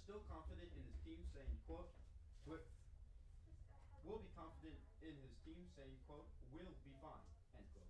still confident in his team, saying, quote, will be confident in his team, saying, quote, we'll be fine, end quote.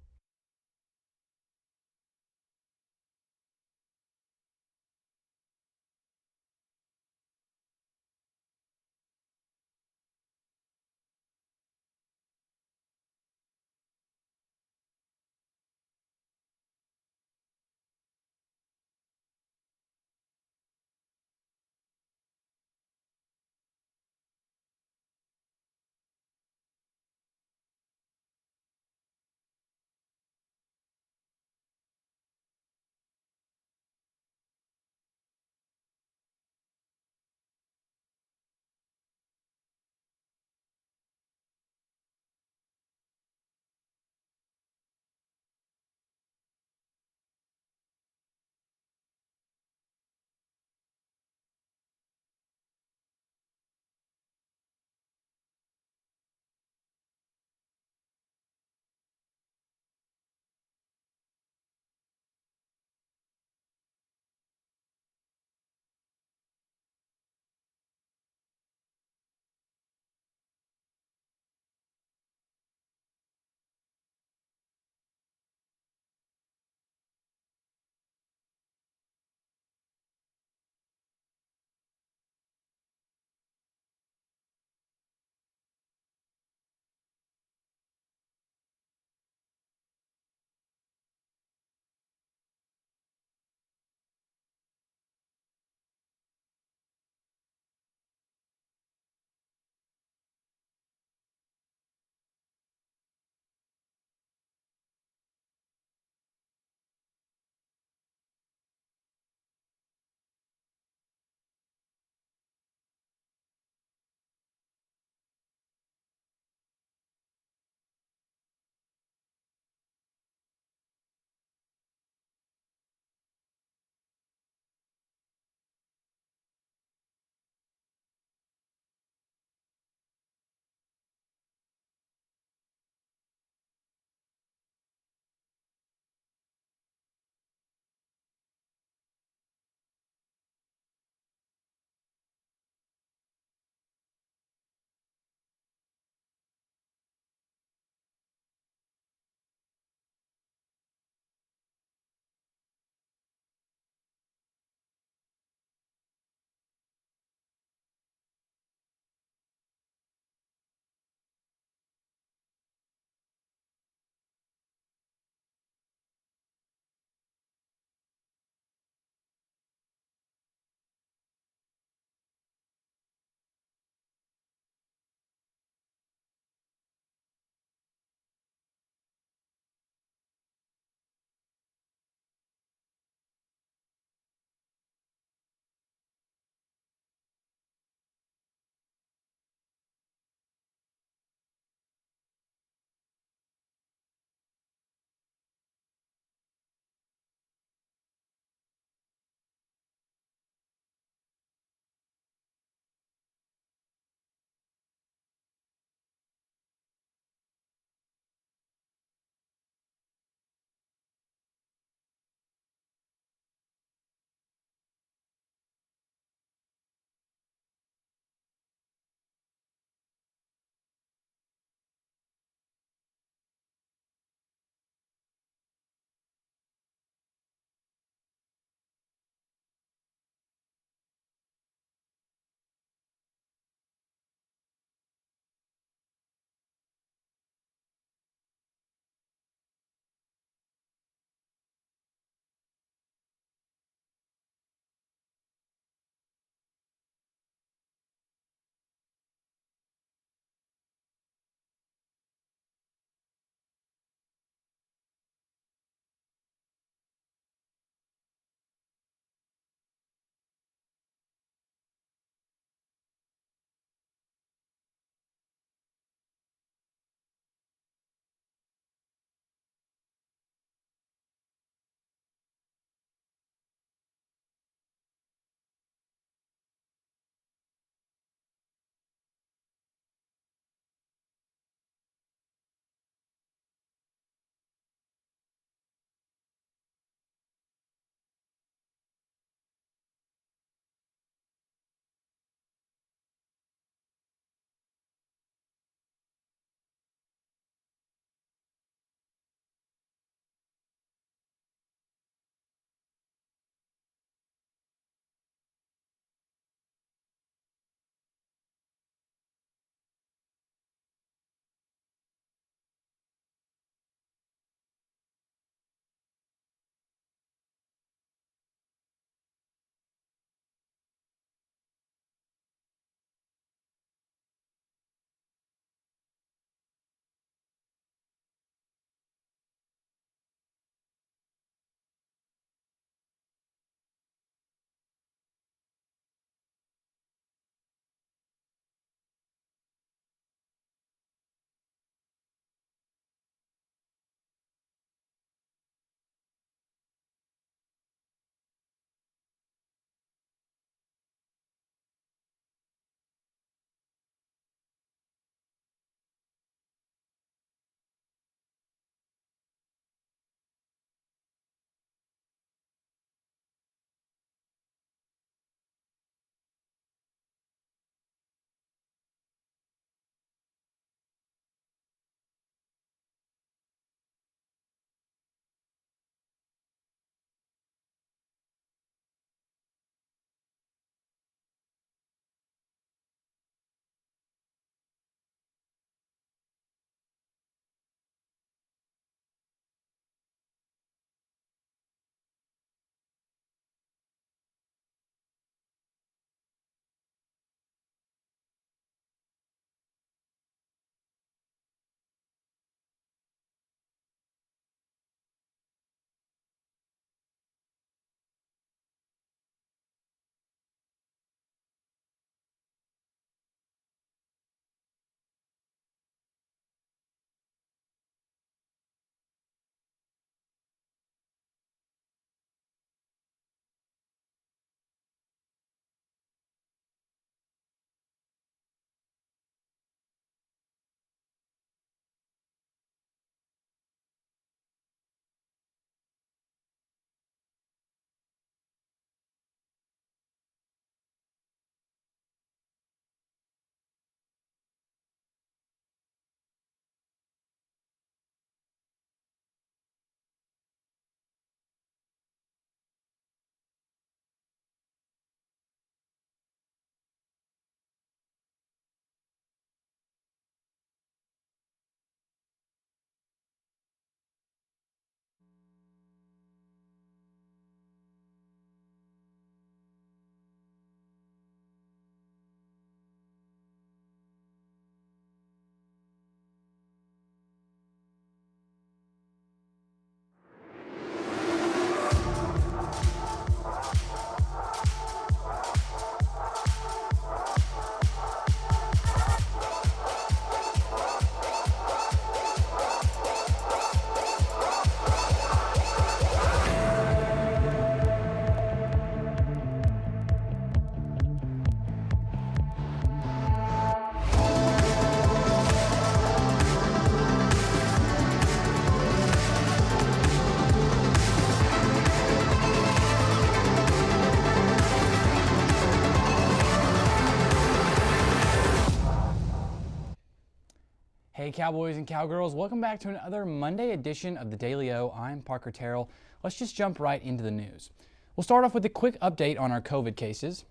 Hey Cowboys and Cowgirls, welcome back to another Monday edition of the Daily O. I'm Parker Terrell. Let's just jump right into the news. We'll start off with a quick update on our COVID cases.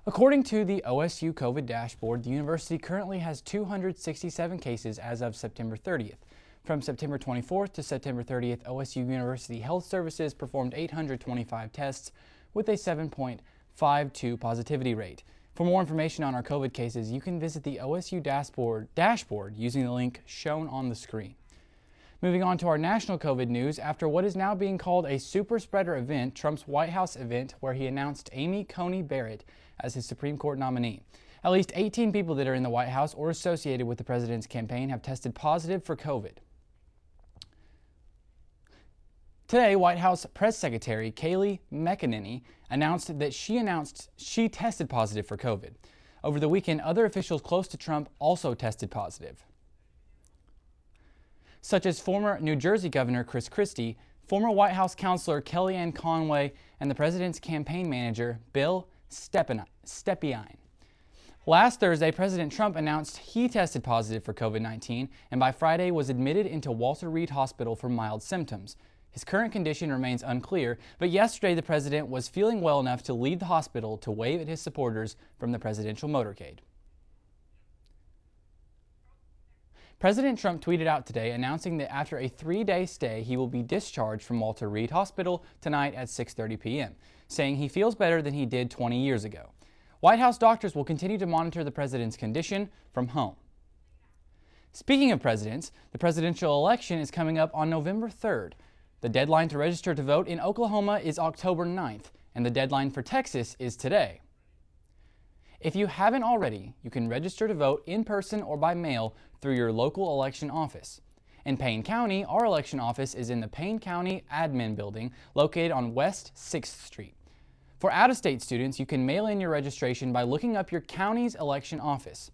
According to the OSU COVID dashboard, the university currently has 267 cases as of September 30th. From September 24th to September 30th, OSU University Health Services performed 825 tests with a 7.52 positivity rate. For more information on our COVID cases, you can visit the OSU dashboard using the link shown on the screen. Moving on to our national COVID news, after what is now being called a super spreader event, Trump's White House event, where he announced Amy Coney Barrett as his Supreme Court nominee. At least 18 people that are in the White House or associated with the president's campaign have tested positive for COVID. Today, White House Press Secretary Kayleigh McEnany announced that she tested positive for COVID. Over the weekend, other officials close to Trump also tested positive, such as former New Jersey Governor Chris Christie, former White House counselor Kellyanne Conway, and the president's campaign manager Bill Stepien. Last Thursday, President Trump announced he tested positive for COVID-19 and by Friday was admitted into Walter Reed Hospital for mild symptoms. His current condition remains unclear, but yesterday the president was feeling well enough to leave the hospital to wave at his supporters from the presidential motorcade. President Trump tweeted out today announcing that after a 3-day stay, he will be discharged from Walter Reed Hospital tonight at 6:30 p.m., saying he feels better than he did 20 years ago. White House doctors will continue to monitor the president's condition from home. Speaking of presidents, the presidential election is coming up on November 3rd. The deadline to register to vote in Oklahoma is October 9th, and the deadline for Texas is today. If you haven't already, you can register to vote in person or by mail through your local election office. In Payne County, our election office is in the Payne County Admin Building located on West 6th Street. For out-of-state students, you can mail in your registration by looking up your county's election office.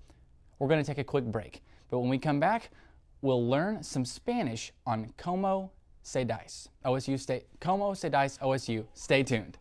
We're going to take a quick break, but when we come back, we'll learn some Spanish on Como se dice. Como se dice OSU. Stay tuned.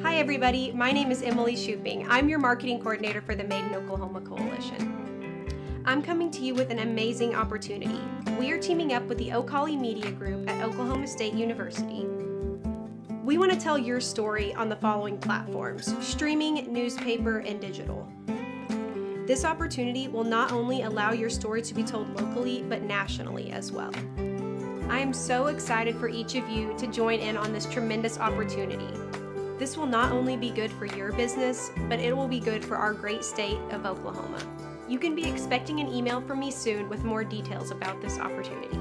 Hi everybody, my name is Emily Shuping. I'm your marketing coordinator for the Made in Oklahoma Coalition. I'm coming to you with an amazing opportunity. We are teaming up with the Ocali Media Group at Oklahoma State University. We want to tell your story on the following platforms: streaming, newspaper, and digital. This opportunity will not only allow your story to be told locally, but nationally as well. I am so excited for each of you to join in on this tremendous opportunity. This will not only be good for your business, but it will be good for our great state of Oklahoma. You can be expecting an email from me soon with more details about this opportunity.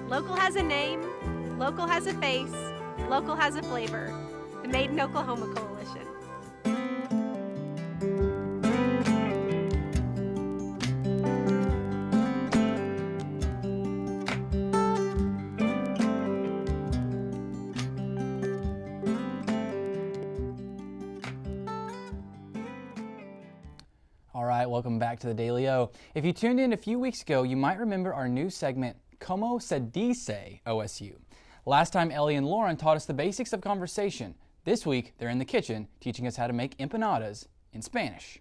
Local has a name, local has a face, local has a flavor. The Made in Oklahoma Coalition. All right, welcome back to the Daily O. If you tuned in a few weeks ago, you might remember our new segment, Como se dice OSU. Last time, Ellie and Lauren taught us the basics of conversation. This week, they're in the kitchen teaching us how to make empanadas in Spanish.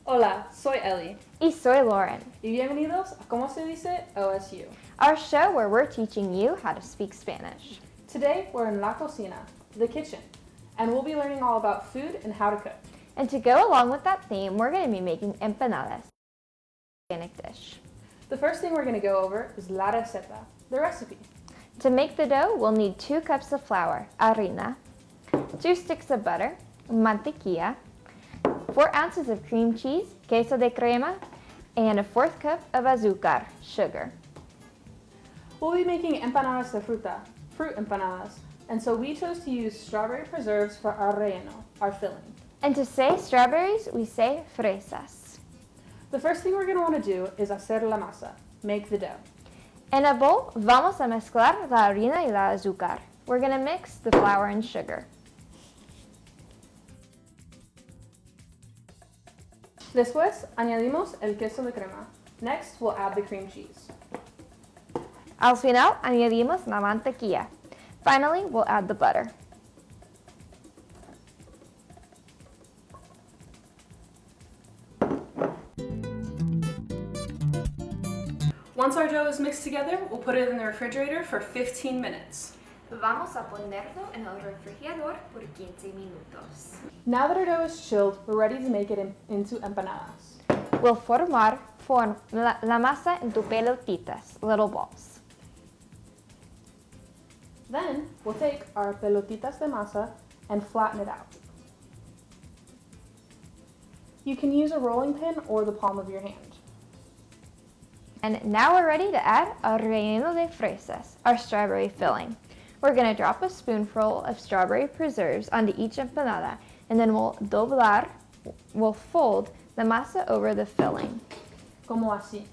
Hola, soy Ellie. Y soy Lauren. Y bienvenidos a Como se dice OSU. Our show where we're teaching you how to speak Spanish. Today we're in La Cocina, the kitchen, and we'll be learning all about food and how to cook. And to go along with that theme, we're going to be making empanadas, a Hispanic dish. The first thing we're going to go over is la receta, the recipe. To make the dough, we'll need 2 cups of flour, harina, 2 sticks of butter, mantequilla, 4 ounces of cream cheese, queso de crema, and a 1/4 cup of azúcar, sugar. We'll be making empanadas de fruta, fruit empanadas, and so we chose to use strawberry preserves for our relleno, our filling. And to say strawberries, we say fresas. The first thing we're going to want to do is hacer la masa, Make the dough. In a bowl, vamos a mezclar la harina y la azúcar. We're going to mix the flour and sugar. Después, añadimos el queso de crema. Next, we'll add the cream cheese. Al final, añadimos la mantequilla. Finally, we'll add the butter. Once our dough is mixed together, we'll put it in the refrigerator for 15 minutes. Vamos a ponerlo en el refrigerador por 15 minutos. Now that our dough is chilled, we're ready to make it into empanadas. We'll form la masa into pelotitas, little balls. Then, we'll take our pelotitas de masa and flatten it out. You can use a rolling pin or the palm of your hand. And now we're ready to add our relleno de fresas, our strawberry filling. We're going to drop a spoonful of strawberry preserves onto each empanada, and then we'll fold the masa over the filling. Como así.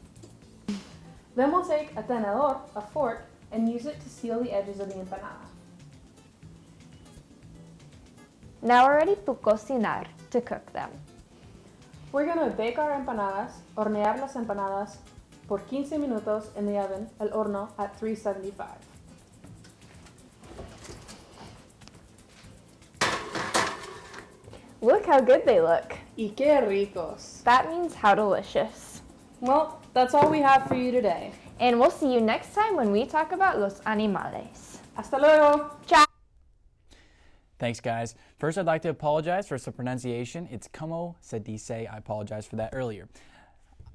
Then we'll take a tenedor, a fork, and use it to seal the edges of the empanada. Now we're ready to cocinar, to cook them. We're going to bake our empanadas, hornear las empanadas, por 15 minutos in the oven, el horno, at 375. Look how good they look. Y qué ricos. That means how delicious. Well, that's all we have for you today. And we'll see you next time when we talk about los animales. Hasta luego. Ciao. Thanks, guys. First, I'd like to apologize for some pronunciation. It's como se dice. I apologize for that earlier.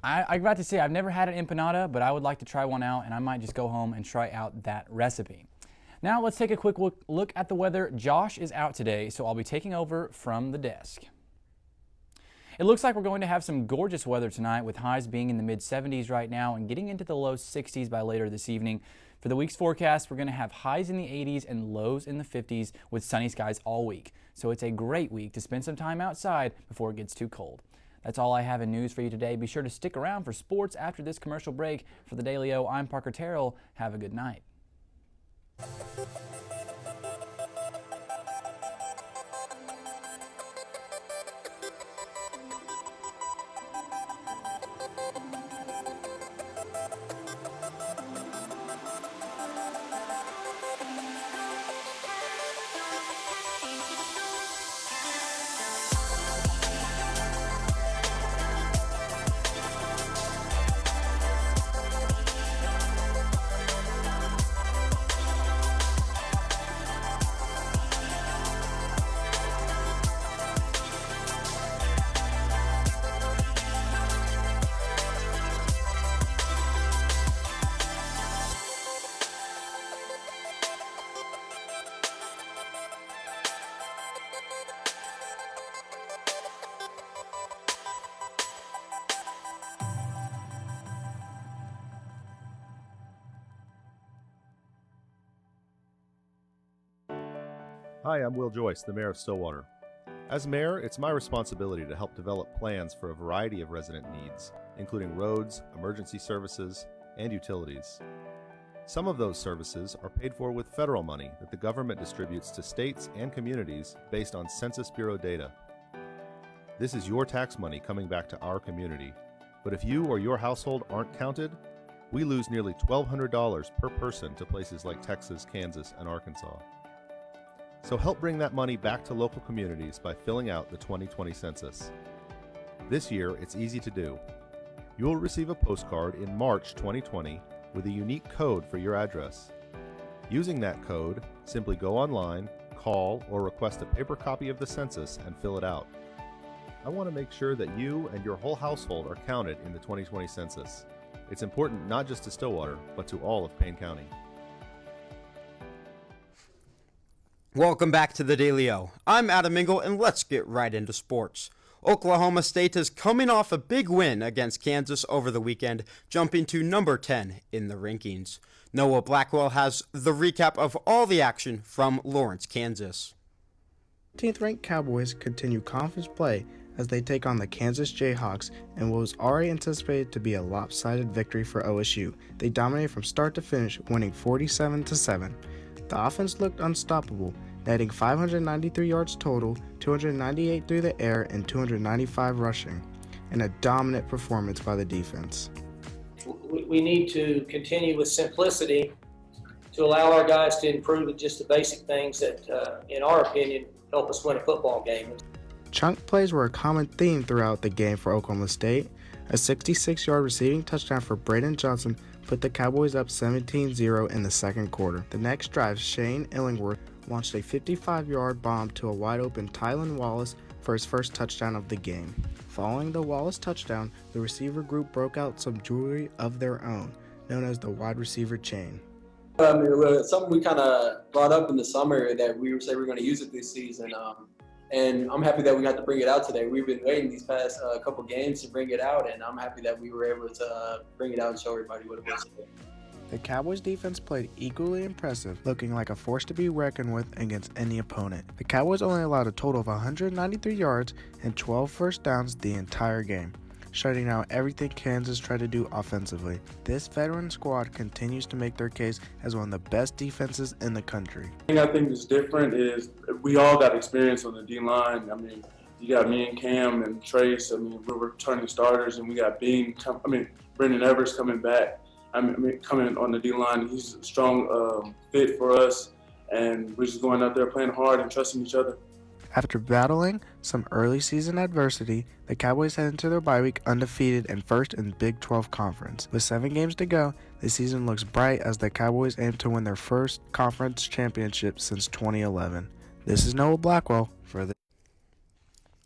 I'm about to say I've never had an empanada, but I would like to try one out, and I might just go home and try out that recipe. Now let's take a quick look at the weather. Josh is out today, so I'll be taking over from the desk. It looks like we're going to have some gorgeous weather tonight, with highs being in the mid-70s right now and getting into the low 60s by later this evening. For the week's forecast, we're going to have highs in the 80s and lows in the 50s with sunny skies all week. So it's a great week to spend some time outside before it gets too cold. That's all I have in news for you today. Be sure to stick around for sports after this commercial break. For the Daily O, I'm Parker Terrell. Have a good night. Hi, I'm Will Joyce, the Mayor of Stillwater. As Mayor, it's my responsibility to help develop plans for a variety of resident needs, including roads, emergency services, and utilities. Some of those services are paid for with federal money that the government distributes to states and communities based on Census Bureau data. This is your tax money coming back to our community, but if you or your household aren't counted, we lose nearly $1,200 per person to places like Texas, Kansas, and Arkansas. So help bring that money back to local communities by filling out the 2020 census. This year, it's easy to do. You'll receive a postcard in March 2020 with a unique code for your address. Using that code, simply go online, call, or request a paper copy of the census and fill it out. I want to make sure that you and your whole household are counted in the 2020 census. It's important not just to Stillwater, but to all of Payne County. Welcome back to the Daily O. I'm Adam Engel, and let's get right into sports. Oklahoma State is coming off a big win against Kansas over the weekend, jumping to number 10 in the rankings. Noah Blackwell has the recap of all the action from Lawrence, Kansas. 15th-ranked Cowboys continue conference play as they take on the Kansas Jayhawks in what was already anticipated to be a lopsided victory for OSU. They dominated from start to finish, winning 47-7. The offense looked unstoppable, netting 593 yards total, 298 through the air, and 295 rushing, and a dominant performance by the defense. We need to continue with simplicity to allow our guys to improve at just the basic things that, in our opinion, help us win a football game. Chunk plays were a common theme throughout the game for Oklahoma State. A 66-yard receiving touchdown for Braden Johnson put the Cowboys up 17-0 in the second quarter. The next drive, Shane Illingworth launched a 55-yard bomb to a wide-open Tylan Wallace for his first touchdown of the game. Following the Wallace touchdown, the receiver group broke out some jewelry of their own, known as the wide receiver chain. Something we kind of brought up in the summer that we said we were going to use it this season, and I'm happy that we got to bring it out today. We've been waiting these past couple games to bring it out, and I'm happy that we were able to bring it out and show everybody what it was today. The Cowboys defense played equally impressive, looking like a force to be reckoned with against any opponent. The Cowboys only allowed a total of 193 yards and 12 first downs the entire game, shutting out everything Kansas tried to do offensively. This veteran squad continues to make their case as one of the best defenses in the country. The thing I think is different is we all got experience on the D-line. I mean, you got me and Cam and Trace. I mean, we're returning starters, and we got Brendan Evers coming back. Coming on the D-line. He's a strong fit for us, and we're just going out there playing hard and trusting each other. After battling some early season adversity, the Cowboys head into their bye week undefeated and first in Big 12 Conference. With 7 games to go, the season looks bright as the Cowboys aim to win their first conference championship since 2011. This is Noah Blackwell for the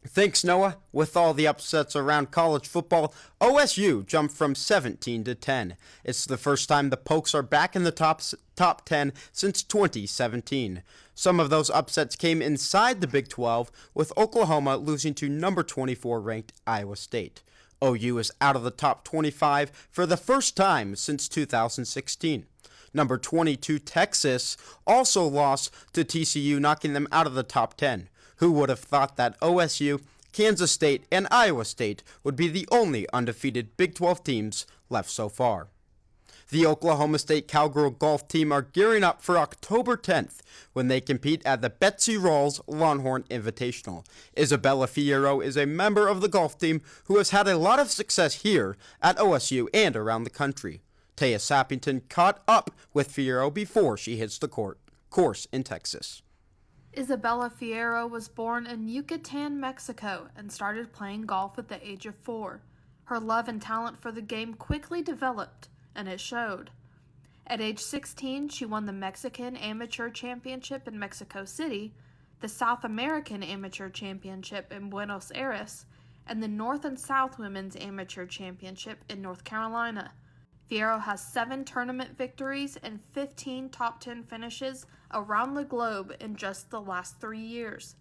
Thanks, Noah. With all the upsets around college football, OSU jumped from 17 to 10. It's the first time the Pokes are back in the top 10 since 2017. Some of those upsets came inside the Big 12, with Oklahoma losing to number 24 ranked Iowa State. OU is out of the top 25 for the first time since 2016. Number 22 Texas also lost to TCU, knocking them out of the top 10. Who would have thought that OSU, Kansas State, and Iowa State would be the only undefeated Big 12 teams left so far? The Oklahoma State Cowgirl golf team are gearing up for October 10th when they compete at the Betsy Rawls Longhorn Invitational. Isabella Fierro is a member of the golf team who has had a lot of success here at OSU and around the country. Taya Sappington caught up with Fierro before she hits the course in Texas. Isabella Fierro was born in Yucatan, Mexico, and started playing golf at the age of 4. Her love and talent for the game quickly developed, and it showed. At age 16, she won the Mexican Amateur Championship in Mexico City, the South American Amateur Championship in Buenos Aires, and the North and South Women's Amateur Championship in North Carolina. Fierro has 7 tournament victories and 15 top 10 finishes around the globe in just the last 3 years.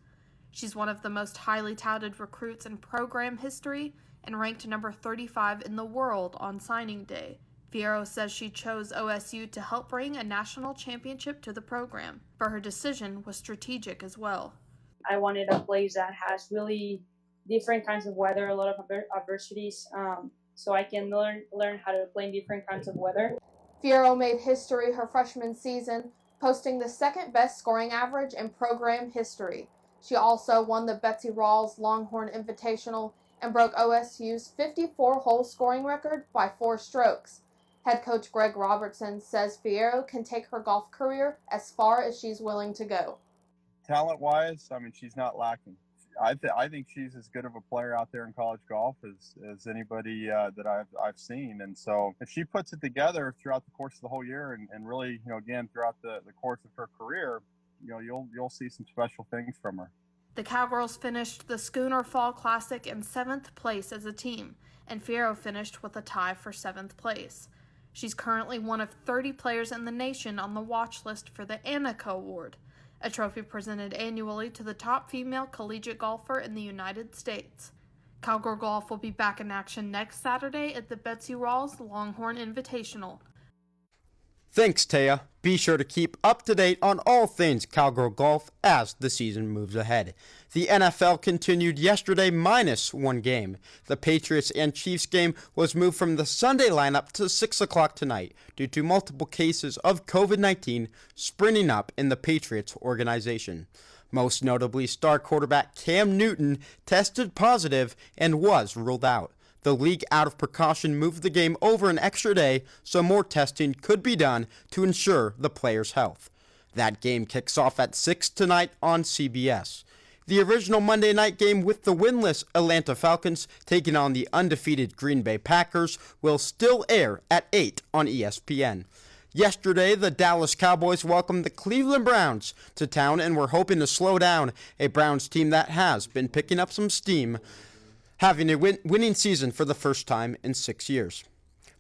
She's one of the most highly touted recruits in program history and ranked number 35 in the world on signing day. Fierro says she chose OSU to help bring a national championship to the program, but her decision was strategic as well. I wanted a place that has really different kinds of weather, a lot of adversities, so I can learn how to play in different kinds of weather. Fierro made history her freshman season, posting the second best scoring average in program history. She also won the Betsy Rawls Longhorn Invitational and broke OSU's 54-hole scoring record by 4 strokes. Head coach Greg Robertson says Fierro can take her golf career as far as she's willing to go. Talent-wise, she's not lacking. I think she's as good of a player out there in college golf as anybody that I've seen. And so if she puts it together throughout the course of the whole year and really, again, throughout the course of her career, you'll see some special things from her. The Cowgirls finished the Schooner Fall Classic in 7th place as a team, and Fierro finished with a tie for 7th place. She's currently one of 30 players in the nation on the watch list for the Annika Award, a trophy presented annually to the top female collegiate golfer in the United States. Cowgirl golf will be back in action next Saturday at the Betsy Rawls Longhorn Invitational. Thanks, Taya. Be sure to keep up to date on all things Cowgirl golf as the season moves ahead. The NFL continued yesterday minus one game. The Patriots and Chiefs game was moved from the Sunday lineup to 6 o'clock tonight due to multiple cases of COVID-19 springing up in the Patriots organization. Most notably, star quarterback Cam Newton tested positive and was ruled out. The league, out of precaution, moved the game over an extra day so more testing could be done to ensure the player's health. That game kicks off at 6 tonight on CBS. The original Monday night game with the winless Atlanta Falcons taking on the undefeated Green Bay Packers will still air at 8 on ESPN. Yesterday, the Dallas Cowboys welcomed the Cleveland Browns to town and were hoping to slow down a Browns team that has been picking up some steam, having a winning season for the first time in 6 years.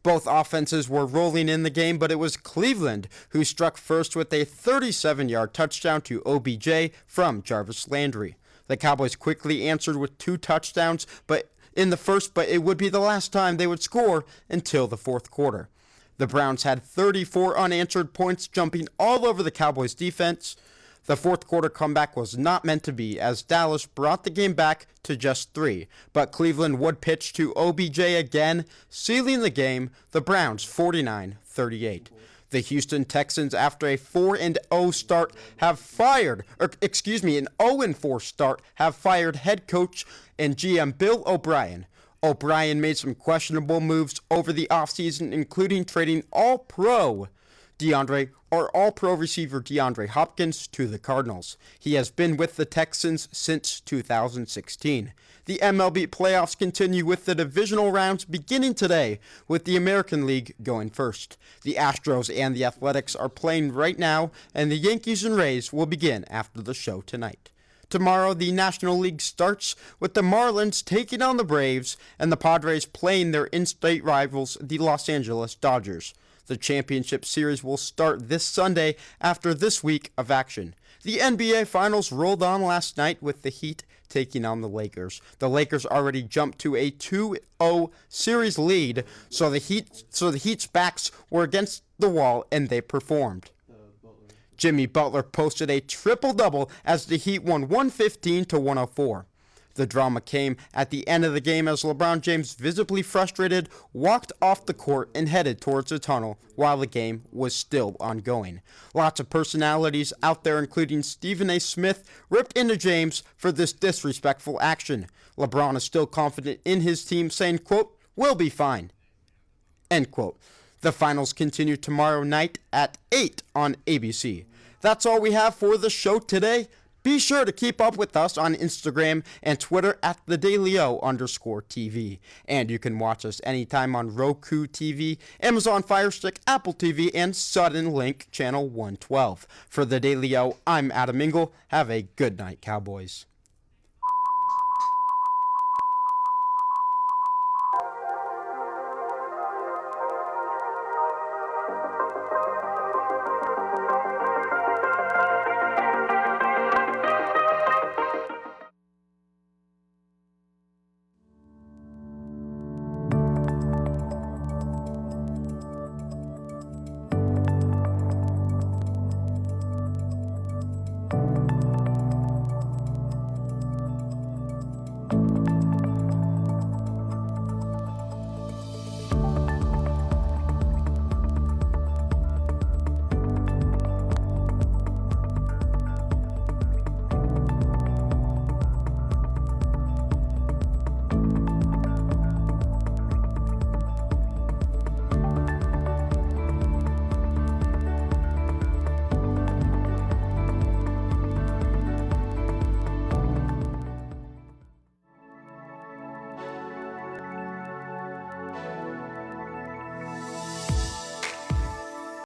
Both offenses were rolling in the game, but it was Cleveland who struck first with a 37-yard touchdown to OBJ from Jarvis Landry. The Cowboys quickly answered with 2 touchdowns but it would be the last time they would score until the fourth quarter. The Browns had 34 unanswered points, jumping all over the Cowboys defense. The fourth quarter comeback was not meant to be, as Dallas brought the game back to just 3, but Cleveland would pitch to OBJ again, sealing the game, the Browns 49-38. The Houston Texans, after a 4-0 start, an 0-4 start, have fired head coach and GM Bill O'Brien. O'Brien made some questionable moves over the offseason, including trading All-Pro receiver DeAndre Hopkins to the Cardinals. He has been with the Texans since 2016. The MLB playoffs continue with the divisional rounds beginning today, with the American League going first. The Astros and the Athletics are playing right now, and the Yankees and Rays will begin after the show tonight. Tomorrow, the National League starts with the Marlins taking on the Braves and the Padres playing their in-state rivals, the Los Angeles Dodgers. The championship series will start this Sunday after this week of action. The NBA Finals rolled on last night with the Heat taking on the Lakers. The Lakers already jumped to a 2-0 series lead, so the Heat's backs were against the wall and they performed. Jimmy Butler posted a triple-double as the Heat won 115-104. The drama came at the end of the game as LeBron James, visibly frustrated, walked off the court and headed towards the tunnel while the game was still ongoing. Lots of personalities out there, including Stephen A. Smith, ripped into James for this disrespectful action. LeBron is still confident in his team, saying, quote, "We'll be fine," end quote. The finals continue tomorrow night at 8 on ABC. That's all we have for the show today. Be sure to keep up with us on Instagram and Twitter at @TheDailyO_TV. And you can watch us anytime on Roku TV, Amazon Fire Stick, Apple TV, and Sudden Link Channel 112. For The Daily O, I'm Adam Engel. Have a good night, Cowboys.